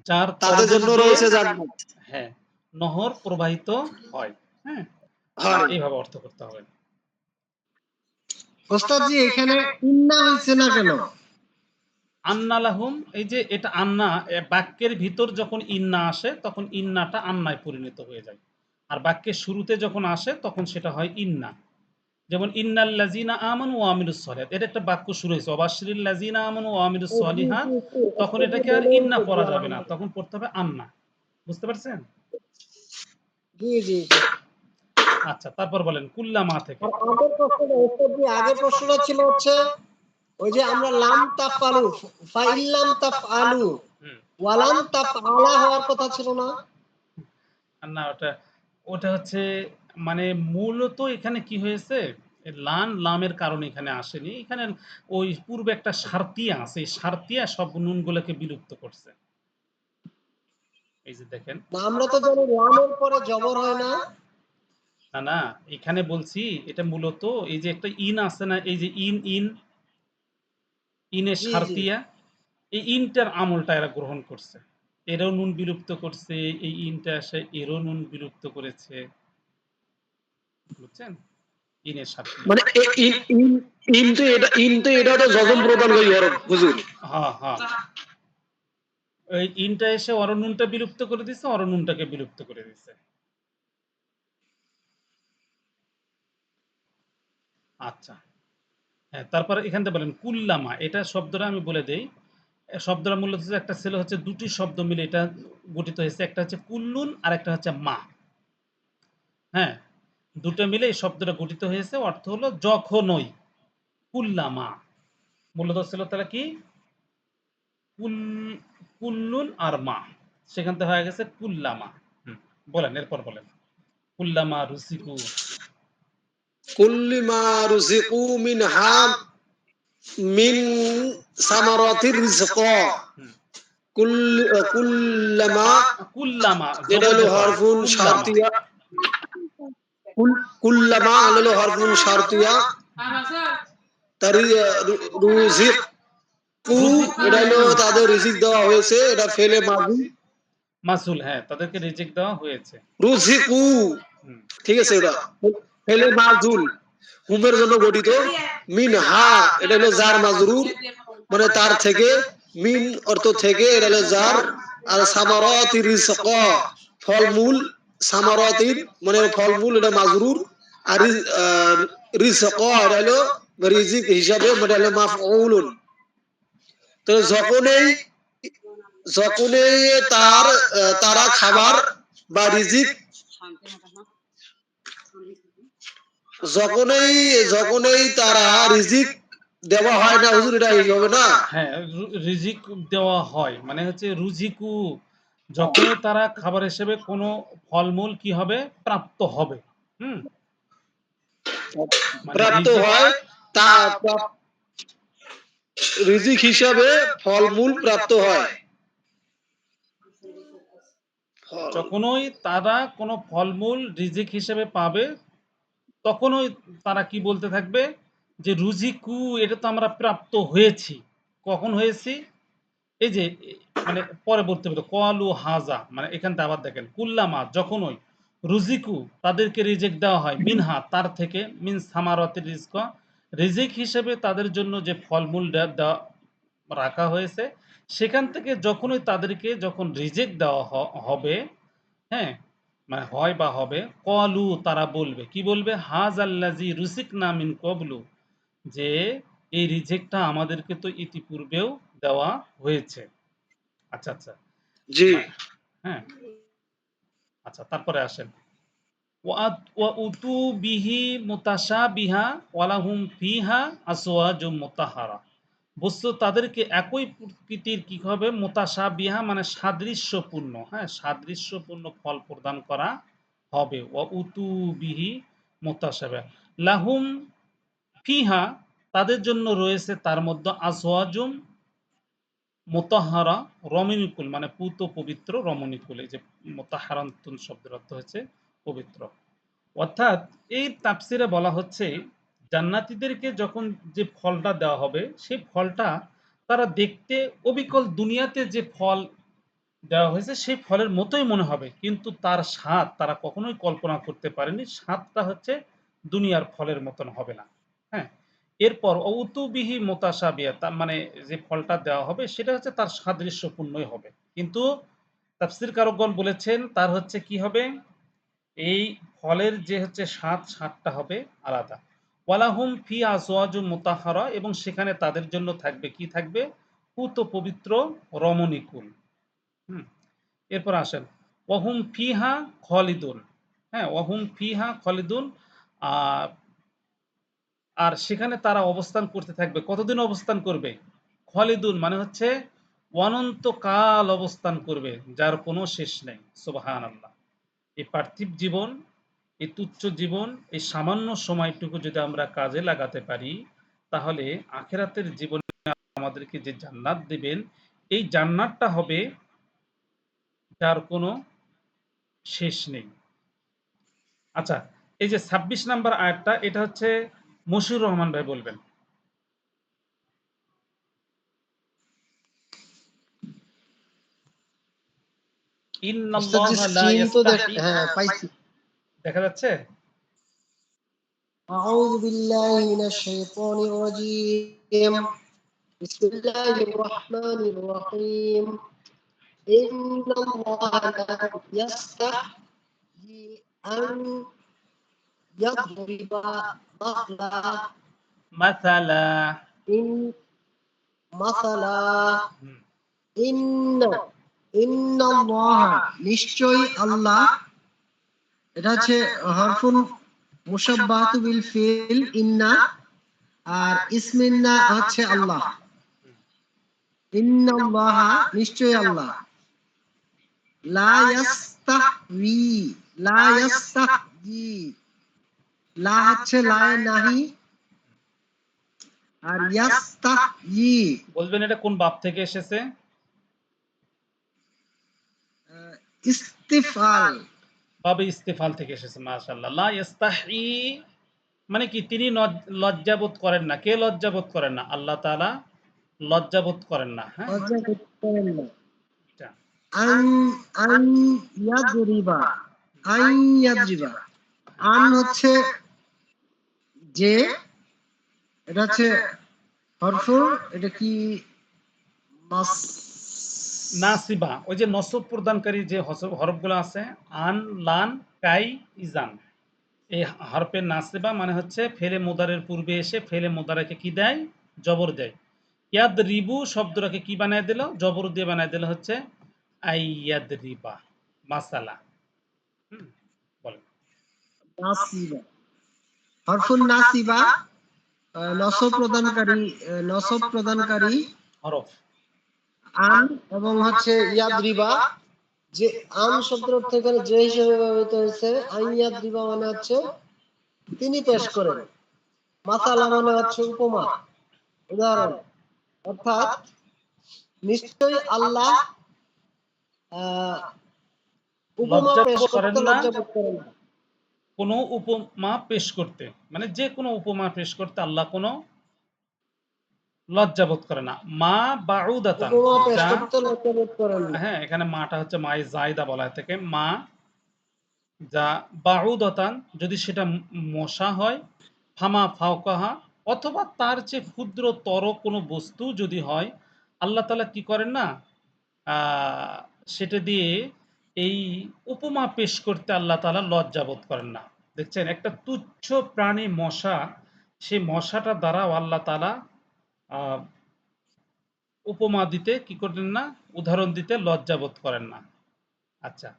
যার তাদের তলদেশ জন্য দিয়ে রয়েছে জান্নাত। হ্যাঁ নহর প্রবাহিত হয়। হ্যাঁ, হয় এইভাবে অর্থ করতে হবে। ওস্তাদ জি এখানে ইন্না হইছে না কেন? আন্না লাহুম, এই যে এটা আন্না, বাক্যের ভিতর যখন ইন্না আসে তখন ইন্নাটা আন্নায় পরিণত হয়ে যায়, আর বাক্যের শুরুতে যখন আসে তখন সেটা হয় ইন্না। যেমন ইন্নাল লাযিনা আমানু ওয়া আমিলুস সলিহাত, এটা একটা বাক্য শুরু হয়েছে অবাশশিরিল লাযিনা আমানু ওয়া আমিলুস সলিহাত, তখন এটাকে আর ইন্না পড়া যাবে না, তখন পড়তে হবে আন্না। বুঝতে পারছেন? জি জি জি। আচ্ছা, তারপর বলেন কুল্লামা থেকে। আর আগের প্রশ্নটা ওস্তাদ জি, আগের প্রশ্নটা ছিল হচ্ছে ওই যে আমরা লাম তাফআলু, ফাইল্লাম তাফআলু হুম। ওয়ালাম তাফআলা হওয়ার কথা ছিল না? না, ওটা ওটা হচ্ছে মানে মূলত এখানে কি হয়েছে, লামের কারণে এখানে আসেনি, এখানে ওই পূর্বে একটা শারতিয়া আছে, এই শারতিয়া সব নুনগুলোকে বিলুপ্ত করছে। এই যে দেখেন, না আমরা তো জানি লামের পরে জবর হয় না। না না, এখানে বলছি এটা মূলত এই যে একটা ইন আছে না, এই যে ইনের জি জি। শারতিয়া, এই ইনটার আমলটা এরা গ্রহণ করছে, এরও নুন বিলুপ্ত করছে, এই ইনটা আসে এরও নুন বিলুপ্ত করেছে। বুঝছেন? ইনের শারতিয়া। মানে ইন তো এটা তো জজম প্রদানকারী হরফ হুজুর। হ্যাঁ হ্যাঁ, ওই ইনটা এসে অরনুনটা বিলুপ্ত করে দিচ্ছে, অরনুনটাকে বিলুপ্ত করে দিচ্ছে। আচ্ছা, হ্যাঁ, তারপরে এখান থেকে বলেন কুল্লামা, এটা শব্দটা আমি বলে দেই। শব্দটা মূলত হচ্ছে একটা ছিল হচ্ছে দুটি শব্দ মিলে এটা গঠিত হয়েছে, একটা হচ্ছে কুল্লুন আর একটা হচ্ছে মা। হ্যাঁ, দুটো মিলে এই শব্দটা গঠিত হয়েছে, অর্থ হলো যখনই। কুল্লামা মূলত ছিল তাহলে কি, কুল কুল্লুন আর মা, সেখান থেকে হয়ে গেছে কুল্লামা। হুম, বলেন এরপর বলেন কুল্লামা রুসিকু। কুল্লি মা রুজিকু মিনহা মিন সামারাতির রিজকা, হুম, কুল্লামা কুল্লামা এটা জবর হলো দিয়ে পড়েন হরফুন কুল্লামা। শারতিয়া, কুল্লামা হলো হরফুন শারতিয়া, তার রুজিক কু রুজিকু, এটা হলো তাদের রিজিক দেওয়া হয়েছে, এটা ফেলে মাজি। মাসুল, হ্যাঁ তাদেরকে রিজিক দেওয়া হয়েছে। রুজিকু হুম, ঠিক আছে, ওটা ফেলে মাজুল হুমের জন্য গঠিত। মিন হা এটা হলো জার মাজরুর, মানে তার থেকে, মিন অর্থ থেকে, এটা হলো জার। আর সামারাতি রিজকা ফলমূল, সামারাতির মানে ফলমূল এটা মাজরুর। আর রিজকা এটা হলো রিজিক হিসাবে, মানে হলো মাফউলুন। তো যখনই যখনই তারা খাবার বা রিজিক, যখনই যখনই তারা রিজিক দেওয়া হয় না হুজুর, এটা এই হবে না। হ্যাঁ রিজিক দেওয়া হয় মানে হচ্ছে রুজিকু, যখনই তারা খাবার হিসেবে কোনো ফলমূল কি হবে, প্রাপ্ত হবে। হুম, মানে প্রাপ্ত রিজিক, হয় তা রিজিক হিসাবে ফলমূল প্রাপ্ত হয়। ফল যখনই তারা কোনো ফলমূল রিজিক হিসেবে পাবে, তখনই তারা কি বলতে থাকবে যে রুজিকু, এটা তো আমরা প্রাপ্ত হয়েছি। কখন হয়েছি? এই যে মানে পরবর্তী বলতে কলু হাজা, মানে এখানটা আবার দেখেন কুল্লামা, যখনই রুজিকু তাদেরকে রিজিক দেওয়া হয়, মিনহা তার থেকে, মিন সামারাতির রিজক, রিজিক হিসেবে তাদের জন্য যে ফলমূল দেওয়া রাখা হয়েছে, সেখান থেকে যখনই তাদেরকে যখন রিজিক দেওয়া হবে, হ্যাঁ, মানে হয় বা হবে, কলু তারা বলবে, কি বলবে, হাজ আল্লাজি রুসিকনা মিন কবলু, যে এই রিজেক্টটা আমাদেরকে তো ইতিপূর্বেও দেওয়া হয়েছে। আচ্ছা আচ্ছা, জি হ্যাঁ, আচ্ছা, তারপরে আসেন, ওয়া উতু বিহি মুতাশাবিহা ওয়ালাহুম ফিহা আসওয়াজুম মুতাহহারা, বস্তু তাদেরকে একই প্রকৃতির কি হবে, মুতাশাবিহা মানে সাদৃশ্যপূর্ণ, হ্যাঁ, সাদৃশ্যপূর্ণ ফল প্রদান করা হবে। ওয়া উতু বিহি মুতাশাবিহা, লাহুম ফিহা তাদের জন্য রয়েছে তার মধ্যে আসওয়াজুম মোতাহারা রমণীকুল, মানে পুত পবিত্র রমণীকুল। এই যে মোতাহারান্তন শব্দের অর্থ হচ্ছে পবিত্র। অর্থাৎ এই তাফসিরে বলা হচ্ছে জান্নাতীদেরকে যখন যে ফলটা দেওয়া হবে, সেই ফলটা তারা দেখতে অবিকল দুনিয়াতে যে ফল দেওয়া হয়েছে সেই ফলের মতোই মনে হবে, কিন্তু তার স্বাদ তারা কখনোই কল্পনা করতে পারেনি। স্বাদটা হচ্ছে দুনিয়ার ফলের মতন হবে না। হ্যাঁ, এরপর অউতুবিহি মোতাসাবিয়া, তার মানে যে ফলটা দেওয়া হবে সেটা হচ্ছে তার সাদৃশ্যপূর্ণই হবে, কিন্তু তাফসীর কারকগণ বলেছেন তার হচ্ছে কি হবে, এই ফলের যে হচ্ছে স্বাদটা হবে আলাদা। ওয়ালাহুম ফি আজওয়াজুম মুতাহহারা, এবং সেখানে তাদের জন্য থাকবে কি, থাকবে পুত পবিত্র রমণীকুল। হুম, এরপর আসেন, ওয়াহুম ফিহা খলিদুন, হ্যাঁ, ওয়াহুম ফিহা খলিদুন, আহ, আর সেখানে তারা অবস্থান করতে থাকবে। কতদিন অবস্থান করবে? খলিদুন মানে হচ্ছে অনন্তকাল অবস্থান করবে, যার কোনো শেষ নেই। সুবহানাল্লাহ। এই পার্থিব জীবন, এই তুচ্ছ জীবন, এই সামান্য সময়টুকু যদি আমরা কাজে লাগাতে পারি, তাহলে আখেরাতের জীবনে আমাদেরকে যে জান্নাত দিবেন, এই জান্নাতটা হবে যার কোনো শেষ নেই। আচ্ছা, এই যে ২৬ নাম্বার আয়াতটা, এটা হচ্ছে মশিউর রহমান ভাই বলবেন। উস্তাদজি ইন্নাল্লাহা লা স্ক্রিন তো ইস্তাহি, হ্যাঁ পাইছি। দেখা যাচ্ছে? আউযু বিল্লাহি মিনাশ শাইতানির রাজীম। বিসমিল্লাহির রহমানির রহিম। ইন্নাল্লাহা লা ইয়াস্তাহি আন ইয়াদরিবা মাসলা মাসালা, ইন মাসালা হুম, ইন্না ইন্নাল্লাহা নিশ্চয়ই আল্লাহ, এটা হচ্ছে হরফুন মুশাব্বাহাতু বিল ফিল ইন্না, আর ইসমিন্না হচ্ছে আল্লাহ। ইন্নাল্লাহা নিশ্চয়ই আল্লাহ, লা ইয়াস্তাহবি, লা ইয়াস্তাহজি, লা হচ্ছে লায়ে নাহি, আর ইয়াস্তাহজি বলবেন এটা কোন বাব থেকে এসেছে? ইস্তিফাল। বাবে ইস্তেফাল থেকে এসেছে। মাশাআল্লাহ। লা ইস্তাহি মানে কি, তিনি লজ্জাবোধ করেন না। কে লজ্জাবোধ করেন না? আল্লাহ তাআলা লজ্জাবোধ করেন না। হ্যাঁ, লজ্জা করতে পারেন না। এটা আন আন ইয়াদরিবা, আন ইয়াদরিবা, আন হচ্ছে যে, এটা হচ্ছে হরফুর, এটা কি মাস, নাসিবা, ওই যে নসব প্রদানকারী যে হরফগুলো আছে, আন, লান, কাই, ইজান, এই হরফের নাসিবা মানে হচ্ছে ফেলে মুদারের পূর্বে এসে ফেলে মুদারাকে কি দেয়? জবর দেয়। ইয়াদ রিবু শব্দটাকে কি বানায় দিল? জবর দিয়ে বানায় দিল হচ্ছে আইয়াদ রিবা, মাসালা। হুম, বলেন। নাসিবা, হরফুন নাসিবা, নসব প্রদানকারী, নসব প্রদানকারী হরফ। আন, এবং হচ্ছে ইয়াদরিবা, যে আন শব্দের অর্থ এখানে যে হিসেবে ব্যবহৃত হয়েছে, আন ইয়াদরিবা মানে হচ্ছে তিনি পেশ করেন, মাসালা মানে হচ্ছে উপমা, উদাহরণ। অর্থাৎ নিশ্চয়ই আল্লাহ আহ, উপমা লজ্জা পেশ বোধ করেন করতে না লজ্জা বোধ করেন না। কোনো উপমা পেশ করতে, মানে যে কোনো উপমা পেশ করতে আল্লাহ কোনো লজ্জা বোধ করে না। মা বাউদাতান, উপমা পেশ যা, করতে লজ্জা বোধ করেন না। হ্যাঁ এখানে মাটা হচ্ছে মায়ে জায়দা বলা হয় থেকে, মা যা বাউদাতান, যদি সেটা মশা হয়, ফামা ফাওকাহা, অথবা তার চেয়ে ক্ষুদ্রতর কোনো বস্তু যদি হয়, আল্লাহ তাআলা কি করেন না, আহ, সেটা দিয়ে এই উপমা পেশ করতে আল্লাহ তাআলা লজ্জা বোধ করেন না। দেখছেন, একটা তুচ্ছ প্রাণী মশা, সেই মশাটা দ্বারাও আল্লাহ তাআলা আহ, উপমা দিতে কি করেন না, উদাহরণ দিতে লজ্জা বোধ করেন না। আচ্ছা,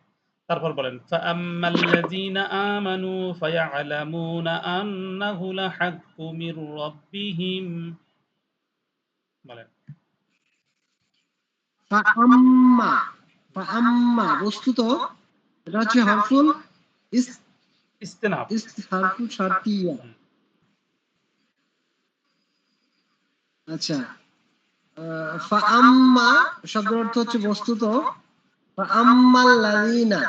তারপর বলেন ফাআম্মাল্লাযীনা আমানু ফায়া'লামুনা আন্নাহু লাহাক্কু মির রাব্বিহিম, বলেন। ফাআম্মা ফাআম্মা বস্তুত এটা হচ্ছে হরফুল ইস ইস্তেনাব। ইস হরফুল শারতিয়া। হুম, আচ্ছা, ফাআম্মা শব্দের অর্থ হচ্ছে বস্তুত, ফাআম্মাল্লাযীনা,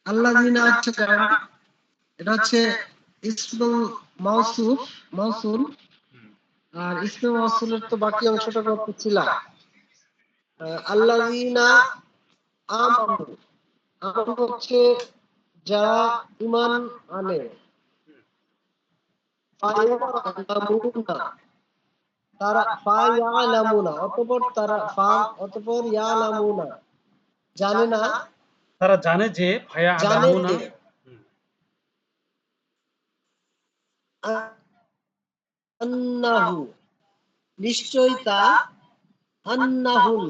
আল্লাযীনা হচ্ছে যারা, এটা হচ্ছে ইসমুল মাওসুফ, মাওসুল। হুম, আর ইসমে মাওসুলের তো বাকি অংশটা করতে ছিল আল্লাযীনা আমানু, আমানু হচ্ছে যারা ঈমান আনে, ফায়ালামুনা, তারা ফায়ালামুনা, অতঃপর তারা অতঃপর ইয়ালামুনা, জানে না, তারা জানে যে জানে ফায়া'লামুনা। যে হুম, আন্নাহু, নিশ্চয় তা, আন্নাহুল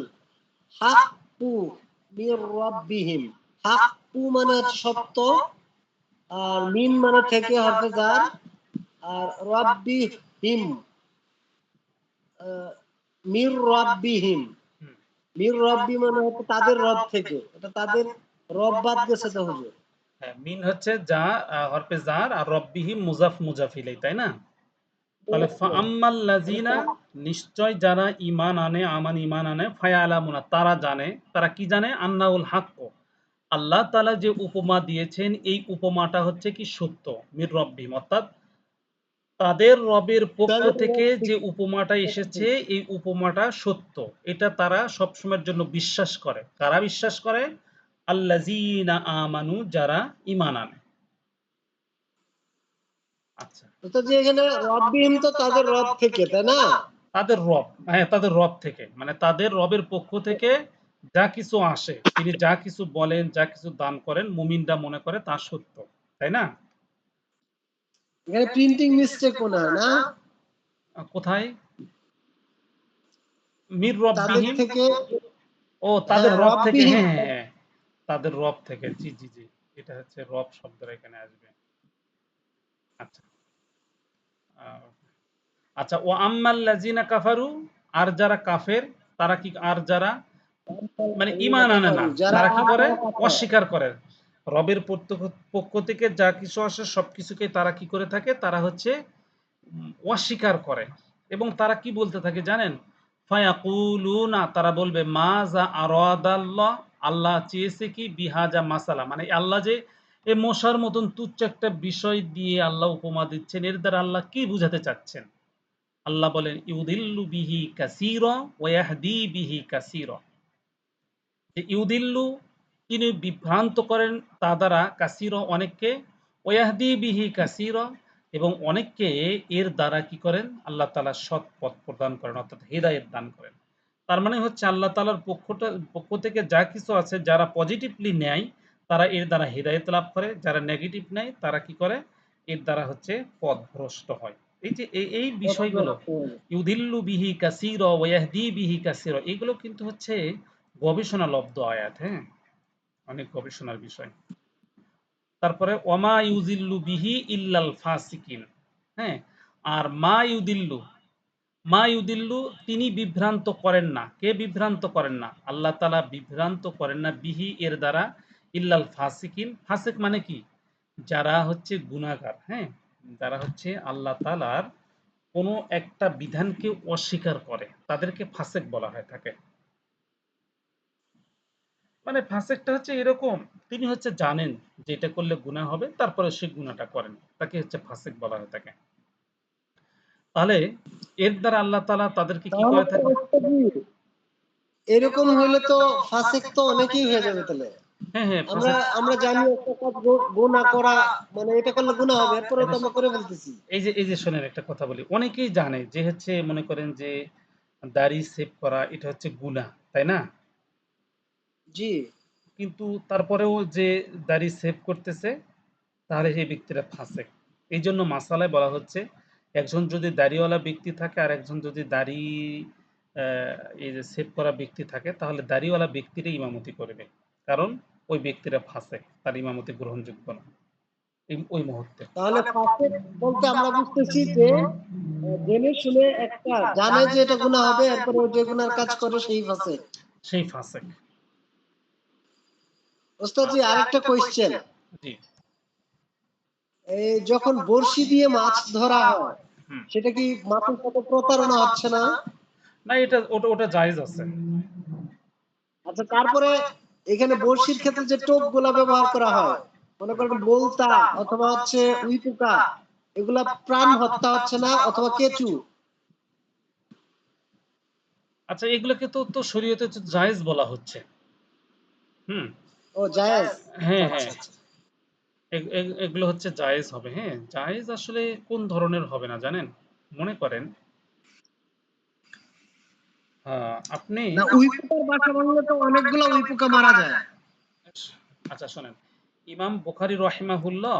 হাক্কু মির রাব্বিহিম, হাক্কু মানে হচ্ছে সত্য, আর মিন মানে থেকে হরফে জার, আর রাব্বিহিম মির রাব্বিহিম, হুম, মির রাব্বি মানে হচ্ছে তাদের রব থেকে, এটা তাদের রব বাদ গেছে তো হুজুর। হ্যাঁ, মিন হচ্ছে যা, হরফে জার, আর রব্বিহিম মুজাফ মুজাফ ইলাই, তাই না? তাহলে ফাআম্মাল্লাযীনা, নিশ্চয় যারা ঈমান আনে, ঈমান আনে, ফায়া'লামুনা, তারা জানে, তারা কি জানে, আন্নাহুল হাক্ক, আল্লাহ তাআলা যে উপমা দিয়েছেন এই উপমাটা হচ্ছে কি সত্য, মির রব্বিহিম, অর্থাৎ তাদের রবের পক্ষ তাদের থেকে রব যে থেকে। উপমাটা এসেছে এই উপমাটা সত্য, এটা তারা সবসময়ের জন্য বিশ্বাস করে। কারা বিশ্বাস করে? আল্লাযীনা আমানু, যারা ঈমান আনে। আচ্ছা, তো যে এখানে রব্বিহিম তো তাদের রব থেকে, তাই না? তাদের রব, হ্যাঁ তাদের রব থেকে, মানে তাদের রবের পক্ষ থেকে যা কিছু আসে, তিনি যা কিছু বলেন, যা কিছু দান করেন, মুমিনরা মনে করে তা সত্য, তাই না? এখানে প্রিন্টিং মিস্টেক মনে হয় না? কোথায়? মির তাদের রব্বিহিম, থেকে, ও হ্যাঁ তাদের রব থেকে, রব্বিহিম, হ্যাঁ হ্যাঁ হ্যাঁ, তাদের রব থেকে, জি জি জি, এটা হচ্ছে রব শব্দটা এখানে আসবে। আচ্ছা, আহ, আচ্ছা, ও আম্মাল্লাযিনা কাফারু, আর যারা কাফের, তারা কি, আর যারা মানে ঈমান আনে না, যারা তারা কি করে? তারা কাফের। অস্বীকার করে। রবের পক্ষ থেকে যা কিছু আসে সবকিছুকে তারা কি করে থাকে? তারা হচ্ছে অস্বীকার করে। এবং তারা কি বলতে থাকে জানেন? ফায়াকুলুনা, তারা বলবে মাজা আরাদাল্লাহ, আল্লাহ চেয়েছে কি, বিহাজা মাসালা, মানে আল্লাহ যে এই মশার মতন তুচ্ছ একটা বিষয় দিয়ে আল্লাহ উপমা দিচ্ছেন, এর দ্বারা আল্লাহ কি বুঝাতে চাচ্ছেন? আল্লাহ বলেন ইউদিল্লু বিহি কাসীরা ওয়া ইয়াহদি বিহি কাসীরা, যে ইউদিল্লু, তিনি বিভ্রান্ত করেন তা দ্বারা, কাসীরা অনেককে, ওয়াহদি বিহি কাসীরা, এবং অনেককে এর দ্বারা কি করেন, আল্লাহ তাআলা সৎ পথ প্রদান করেন, অর্থাৎ হেদায়েত দান করেন। তার মানে হচ্ছে আল্লাহ তাআলার পক্ষ থেকে যা কিছু আছে, যারা পজিটিভলি নেয় তারা এর দ্বারা হেদায়েত লাভ করে, যারা নেগেটিভ নেয় তারা কি করে, এর দ্বারা হচ্ছে পথভ্রষ্ট হয়। এই যে এই বিষয়গুলো, ইউদিল্লু বিহি কাসীরা ওয়া ইয়াহদি বিহি কাসীরা, এগুলো কিন্তু হচ্ছে গবেষণালব্ধ আয়াত, হ্যাঁ, অনেক গবেষণার বিষয়। তারপরে ওয়ামা ইউজিল্লু বিহি ইল্লাল ফাসিকিন, হ্যাঁ, আর মা ইউদিল্লু, তিনি বিভ্রান্ত করেন না, কে বিভ্রান্ত করেন না? আল্লাহ তাআলা বিভ্রান্ত করেন না, বিহি এর দ্বারা, ইল্লাল ফাসিকিন, ফাসিক মানে কি, যারা হচ্ছে গুনাহগার, হ্যাঁ, যারা হচ্ছে আল্লাহ তাআলার কোনো একটা বিধানকে অস্বীকার করে তাদেরকে ফাসেক বলা হয় থাকে। মানে ফাসেকটা হচ্ছে এরকম, তিনি হচ্ছে জানেন যে এটা করলে গুনাহ হবে, তারপরে সে গুনাহটা করেন, তাকে হচ্ছে ফাসেক বলা হয় থাকে। তাহলে এর দ্বারা আল্লাহ তাআলা তাদেরকে কি তাহলে করে তো থাকে? ওস্তাদি এরকম হইলে তো ফাসিক তো অনেকেই হয়ে যাবে তাহলে। হ্যাঁ, হ্যাঁ, আমরা ফাসেক। আমরা জানি একটা কাজ গুনাহ করা মানে এটা করলে গুনাহ হবে, এরপরেও তো আমরা করে ফেলতেছি। এই যে শোনেন একটা কথা বলি। অনেকেই জানে যে হচ্ছে মনে করেন যে দাড়ি সেভ করা এটা হচ্ছে গুনাহ, তাই না? জি। কিন্তু তারপরেও যে দাড়ি সেভ করতেছে তাহলে সেই ব্যক্তিরা ফাসেক। এইজন্য মাসালায় বলা হচ্ছে একজন যদি দাড়িওয়ালা ব্যক্তি থাকে আর একজন যদি দাড়ি আ এই যে সেভ করা ব্যক্তি থাকে তাহলে দাড়িওয়ালা ব্যক্তিরই ইমামতি করবে। কারণ ওই ব্যক্তিরা ফাসেক। তার ইমামতি গ্রহণযোগ্য না ওই মুহূর্তে। তাহলে ফাসিক বলতে আমরা বুঝতেছি যে জেনে শুনে একটা জানে যে এটা গুনাহ হবে, এরপরে ও যে গুনার কাজ করে সেই ফাসিক। সেই ফাসেক। ওস্তাদ জি আরেকটা কোয়েশ্চেন, জি। এই যখন বড়শি দিয়ে মাছ ধরা হয় হুম। সেটা কি মাছের সাথে প্রতারণা হচ্ছে না? না, ওটা জায়েজ আছে। আচ্ছা, তারপরে এখানে বড়শির ক্ষেত্রে যে টোপ গুলা ব্যবহার করা হয়, মনে করেন বোলতা অথবা হচ্ছে উই পোকা, এগুলা প্রাণ হত্যা হচ্ছে না অথবা কেঁচু? আচ্ছা, এগুলোকে তো শরীয়তে তো জায়েজ বলা হচ্ছে। হুম। ও জায়েজ। হ্যাঁ, আচ্ছা হ্যাঁ। আচ্ছা। এগুলো হচ্ছে জায়েজ হবে। হ্যাঁ, জায়েজ আসলে কোন ধরনের হবে না জানেন? মনে করেন আপনি না, উই পোকার বাসা ভাঙলে তো অনেকগুলা উই পোকা মারা যায়। আচ্ছা শোনেন, ইমাম বুখারী রাহিমাহুল্লাহ